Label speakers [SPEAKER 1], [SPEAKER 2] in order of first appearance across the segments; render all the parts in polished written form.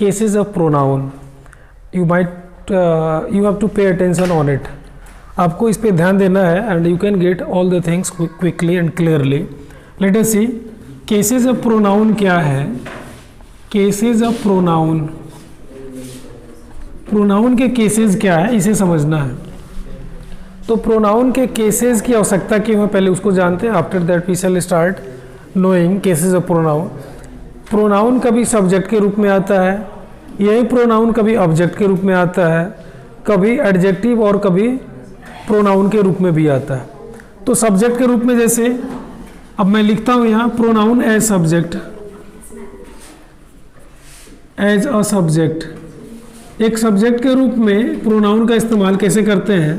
[SPEAKER 1] cases of pronoun. You have to pay attention on it. आपको इस पे ध्यान देना है and you can get all the things quickly and clearly. Let us see cases of pronoun क्या है. cases of pronoun, pronoun के cases क्या है इसे समझना है. तो प्रोनाउन के केसेस की आवश्यकता क्यों है पहले उसको जानते हैं. After that we shall start knowing cases of pronoun. Pronoun कभी सब्जेक्ट के रूप में आता है, यही प्रोनाउन कभी ऑब्जेक्ट के रूप में आता है, कभी एडजेक्टिव और कभी प्रोनाउन के रूप में भी आता है. तो सब्जेक्ट के रूप में जैसे अब मैं लिखता हूँ यहाँ pronoun as subject, as a subject. एक सब्जेक्ट के रूप में प्रोनाउन का इस्तेमाल कैसे करते हैं.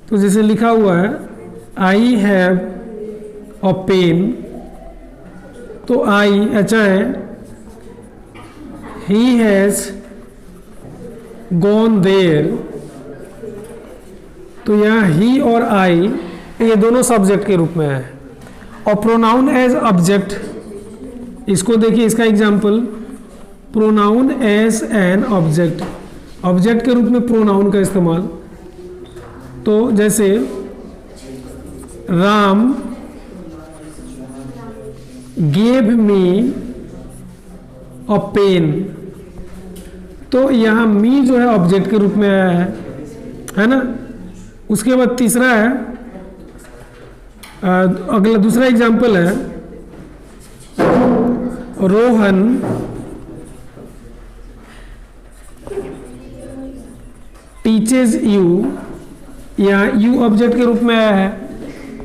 [SPEAKER 1] तो जैसे लिखा हुआ है आई हैव अ पेन, तो आई अच्छा है. ही हैज गॉन देयर, तो यहाँ ही और आई ये दोनों सब्जेक्ट के रूप में है. और प्रोनाउन एज ऑब्जेक्ट, इसको देखिए इसका example pronoun as an object. Object के रूप में प्रोनाउन का इस्तेमाल. तो जैसे Ram gave me a pen, तो यहाँ मी जो है ऑब्जेक्ट के रूप में आया है ना. उसके बाद तीसरा है अगला दूसरा एग्जाम्पल है रोहन टीचेज यू, यहाँ यू ऑब्जेक्ट के रूप में आया है.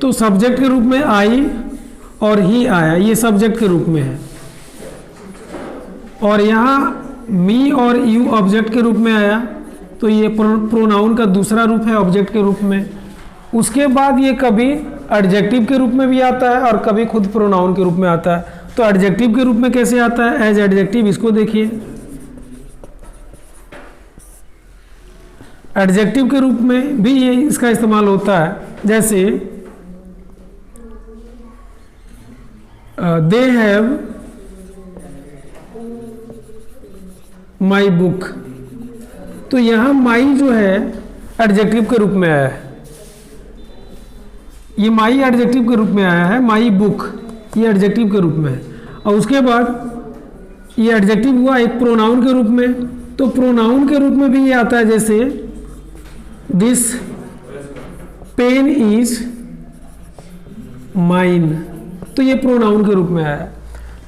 [SPEAKER 1] तो सब्जेक्ट के रूप में आई और ही आया, ये सब्जेक्ट के रूप में है. और यहाँ मी और यू ऑब्जेक्ट के रूप में आया, तो ये प्रोनाउन का दूसरा रूप है ऑब्जेक्ट के रूप में. उसके बाद ये कभी एडजेक्टिव के रूप में भी आता है और कभी खुद प्रोनाउन के रूप में आता है. तो एडजेक्टिव के रूप में कैसे आता है एज एडजेक्टिव, इसको देखिए. एडजेक्टिव के रूप में भी ये इसका इस्तेमाल होता है. जैसे दे हैव माई बुक, तो यहाँ माई जो है एडजेक्टिव के रूप में आया है. ये माई एडजेक्टिव के रूप में आया है, माई बुक ये एडजेक्टिव के रूप में है. और उसके बाद ये एडजेक्टिव हुआ एक प्रोनाउन के रूप में. तो प्रोनाउन के रूप में भी ये आता है जैसे दिस पेन इज माइन, तो ये प्रोनाउन के रूप में आया.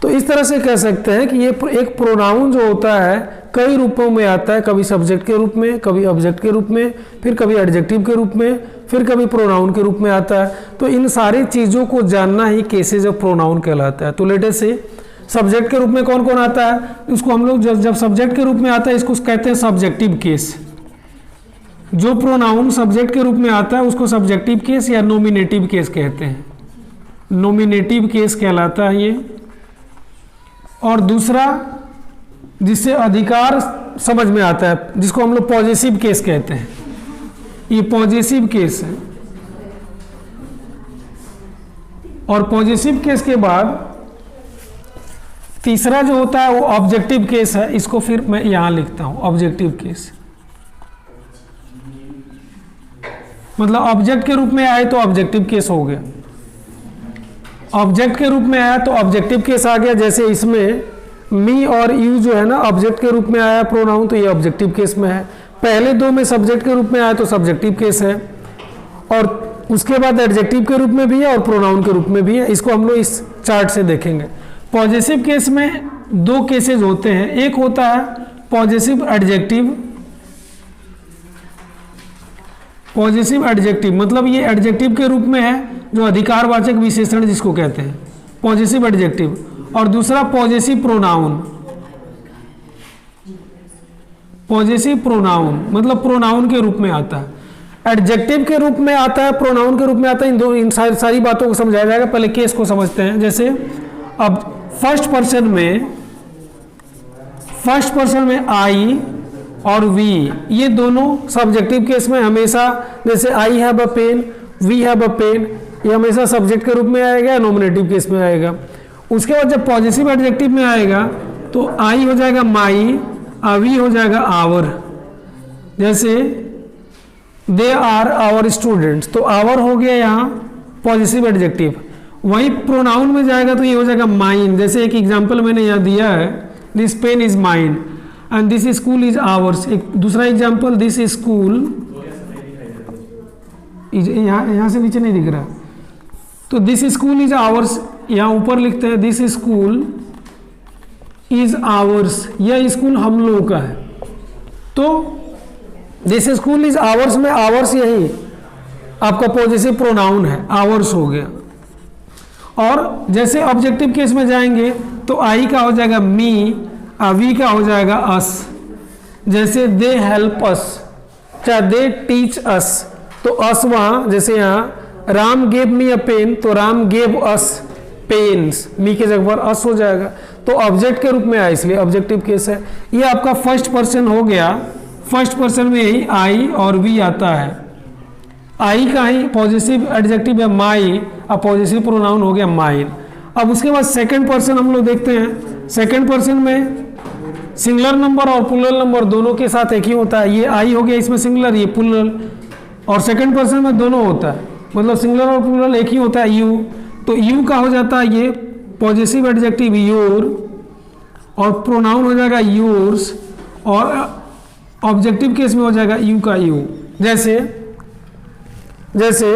[SPEAKER 1] तो इस तरह से कह सकते हैं कि ये एक प्रोनाउन जो होता है कई रूपों में आता है. कभी सब्जेक्ट के रूप में, कभी ऑब्जेक्ट के रूप में, फिर कभी एडजेक्टिव के रूप में, फिर कभी प्रोनाउन के रूप में आता है. तो इन सारी चीज़ों को जानना ही केसेज ऑफ प्रोनाउन कहलाता है. तो लेट अस से सब्जेक्ट के रूप में कौन कौन आता है, इसको हम लोग जब सब्जेक्ट के रूप में आता है इसको कहते हैं सब्जेक्टिव केस. जो प्रोनाउन सब्जेक्ट के रूप में आता है उसको सब्जेक्टिव केस या नोमिनेटिव केस कहते हैं. नोमिनेटिव केस कहलाता है ये. और दूसरा जिससे अधिकार समझ में आता है जिसको हम लोग पॉजेसिव केस कहते हैं, ये पॉजेसिव केस है. और पॉजेसिव केस के बाद तीसरा जो होता है वो ऑब्जेक्टिव केस है. इसको फिर मैं यहां लिखता हूं ऑब्जेक्टिव केस. मतलब ऑब्जेक्ट के रूप में आए तो ऑब्जेक्टिव केस हो गया, ऑब्जेक्ट के रूप में आया तो ऑब्जेक्टिव केस आ गया. जैसे इसमें मी और यू जो है ना ऑब्जेक्ट के रूप में आया प्रोनाउन, तो ये ऑब्जेक्टिव केस में है. पहले दो में सब्जेक्ट के रूप में आया तो सब्जेक्टिव केस है. और उसके बाद एडजेक्टिव के रूप में भी है और प्रोनाउन के रूप में भी है. इसको हम लोग इस चार्ट से देखेंगे. पॉजेसिव केस में दो केसेस होते हैं. एक होता है पॉजेसिव एडजेक्टिव. पॉजेसिव एडजेक्टिव मतलब ये एडजेक्टिव के रूप में है जो अधिकारवाचक विशेषण जिसको कहते हैं पॉजेसिव एडजेक्टिव. और दूसरा पॉजेसिव प्रोनाउन. पॉजेसिव प्रोनाउन मतलब प्रोनाउन के रूप में आता है, एडजेक्टिव के रूप में आता है, प्रोनाउन के रूप में आता है. इन सारी बातों को समझाया जाएगा. पहले केस को समझते हैं. जैसे अब फर्स्ट पर्सन में आई और वी ये दोनों सब्जेक्टिव केस में हमेशा, जैसे I have a pen, we have a pen, ये हमेशा सब्जेक्ट के रूप में आएगा, नॉमिनेटिव केस में आएगा. उसके बाद जब पॉजिटिव एडजेक्टिव में आएगा तो आई हो जाएगा माई वी हो जाएगा आवर, जैसे दे आर आवर स्टूडेंट्स, तो आवर हो गया यहाँ पॉजिटिव एडजेक्टिव। वही प्रोनाउन में जाएगा तो ये हो जाएगा माइन, जैसे एक एग्जांपल मैंने यहाँ दिया है, this pen is mine and this school is ours. एक दूसरा एग्जांपल, दिस स्कूल, यहाँ से नीचे नहीं दिख रहा, तो दिस स्कूल इज आवर्स, यहाँ ऊपर लिखते हैं दिस स्कूल इज आवर्स, यह स्कूल हम लोगों का है। तो दिस स्कूल इज आवर्स में आवर्स यही आपका पॉजिटिव प्रोनाउन है, आवर्स हो गया। और जैसे ऑब्जेक्टिव केस में जाएंगे तो आई का हो जाएगा मी, वी का हो जाएगा अस, जैसे दे हेल्प अस, चाहे दे टीच अस, तो अस वहाँ, जैसे यहाँ Ram gave me a pen, तो राम गेव अस पेन्स, मी के जगह पर अस हो जाएगा, तो ऑब्जेक्ट के रूप में आया, इसलिए ऑब्जेक्टिव केस है। ये आपका फर्स्ट पर्सन हो गया, फर्स्ट पर्सन में यही आई और वी आता है। आई का ही पॉजिटिव एडजेक्टिव है माई, अब पॉजिटिव प्रोनाउन हो गया माइन। अब उसके बाद सेकंड पर्सन हम लोग देखते हैं, सेकंड पर्सन में सिंगुलर नंबर और प्लूरल नंबर दोनों के साथ एक ही होता है। ये आई हो गया इसमें सिंगुलर, ये प्लूरल, और सेकंड पर्सन में दोनों होता है, मतलब सिंगुलर और प्लूरल एक ही होता है, यू। तो यू का हो जाता है ये पॉजिटिव एडजेक्टिव योर, और प्रोनाउन हो जाएगा योर्स, और ऑब्जेक्टिव केस में हो जाएगा यू का यू, जैसे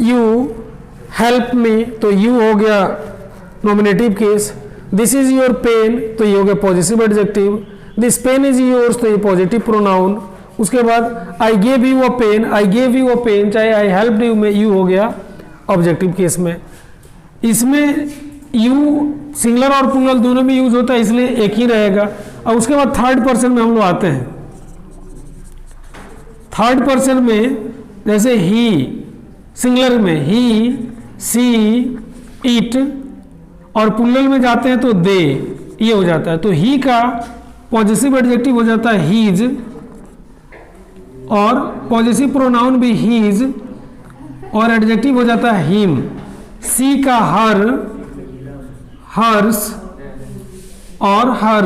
[SPEAKER 1] यू हेल्प मी, तो यू हो गया nominative case. This is your pen, तो ये हो गया positive adjective. This pen is yours, तो ये पॉजिटिव प्रोनाउन। उसके बाद I gave you a pen, I gave you a pen, चाहे आई हेल्प्ड यू में यू हो गया ऑब्जेक्टिव केस में। इसमें यू सिंगुलर और प्लूरल दोनों में यूज होता है, इसलिए एक ही रहेगा। और उसके बाद थर्ड पर्सन में हम लोग आते हैं। थर्ड पर्सन में जैसे ही, सिंगुलर में ही, सी, इट, और प्लूरल में जाते हैं तो दे, ये हो जाता है। तो ही का पॉजिटिव एडजेक्टिव हो जाता है हीज, और पॉजिटिव प्रोनाउन भी हीज, और एडजेक्टिव हो जाता है हिम। सी का हर, हर्स, और हर।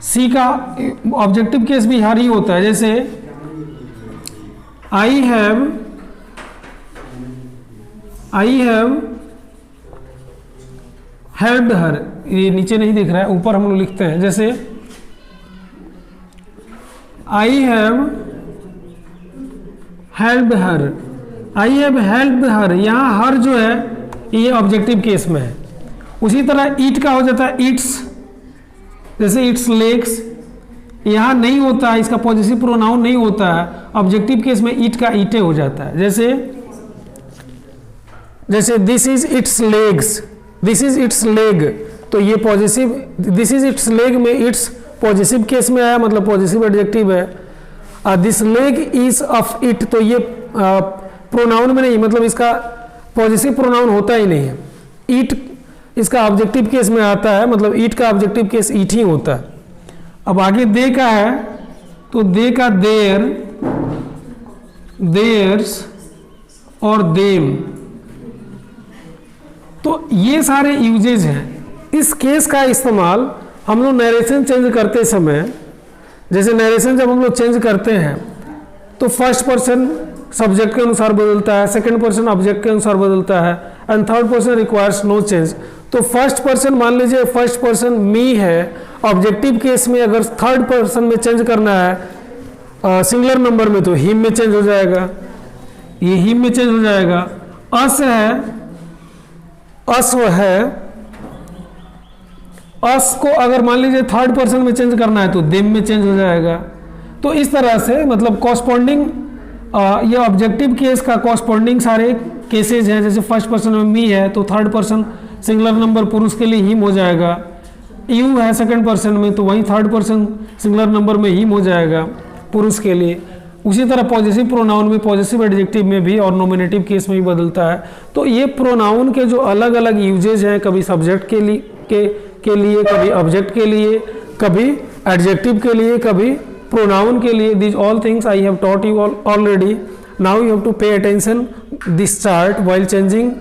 [SPEAKER 1] सी का ऑब्जेक्टिव केस भी हर ही होता है, जैसे आई हैव हेल्प्ड हर, ये नीचे नहीं दिख रहा है, ऊपर हम लोग लिखते हैं, जैसे I have helped her, I have helped हर, यहाँ हर जो है ये ऑब्जेक्टिव केस में है। उसी तरह ईट का हो जाता है इट्स, जैसे इट्स लेग्स, यहाँ नहीं होता है, इसका पॉजिटिव प्रोनाउन नहीं होता है, ऑब्जेक्टिव केस में ईट का ईटे हो जाता है। जैसे this is it's legs, this is it's leg, तो ये positive, this is it's leg में इट्स पॉजिटिव केस में आया, मतलब पॉजिटिव एडजेक्टिव है। This leg is of it, तो ये प्रोनाउन में नहीं, मतलब इसका पॉजिटिव प्रोनाउन होता ही नहीं है। ईट इसका ऑब्जेक्टिव केस में आता है, मतलब ईट का ऑब्जेक्टिव केस ईट ही होता है। अब आगे दे का है, तो दे का देयर, देयर्स और देम, तो ये सारे यूजेज हैं। इस केस का इस्तेमाल हम लोग नरेशन चेंज करते समय, जैसे नरेशन जब हम लोग चेंज करते हैं तो फर्स्ट पर्सन सब्जेक्ट के अनुसार बदलता है, सेकंड पर्सन ऑब्जेक्ट के अनुसार बदलता है, and third person requires no change. तो फर्स्ट पर्सन, मान लीजिए फर्स्ट पर्सन मी है, ऑब्जेक्टिव केस में अगर थर्ड पर्सन में चेंज करना है सिंगुलर नंबर में, तो हिम में चेंज हो जाएगा, ये हिम में चेंज हो जाएगा। अस है, अस है, अस को अगर मान लीजिए थर्ड पर्सन में चेंज करना है तो देम में चेंज हो जाएगा। तो इस तरह से मतलब कॉरस्पॉन्डिंग, ये ऑब्जेक्टिव केस का कॉरस्पॉन्डिंग सारे केसेज हैं। जैसे फर्स्ट पर्सन में मी है तो थर्ड पर्सन सिंगुलर नंबर पुरुष के लिए हिम हो जाएगा, यू है सेकंड पर्सन में तो वही थर्ड पर्सन सिंगुलर नंबर में हिम हो जाएगा पुरुष के लिए। उसी तरह पॉजिटिव प्रोनाउन में, पॉजिटिव एडजेक्टिव में भी और नॉमिनेटिव केस में भी बदलता है। तो ये प्रोनाउन के जो अलग अलग यूजेज हैं, कभी सब्जेक्ट के लिए कभी ऑब्जेक्ट के लिए, कभी एडजेक्टिव के लिए, कभी प्रोनाउन के लिए, these all things I have taught you already. Now you have to pay attention this chart while changing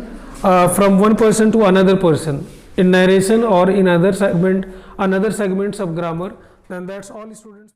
[SPEAKER 1] from one person to another person. in narration or in other segments of grammar. Then that's all students.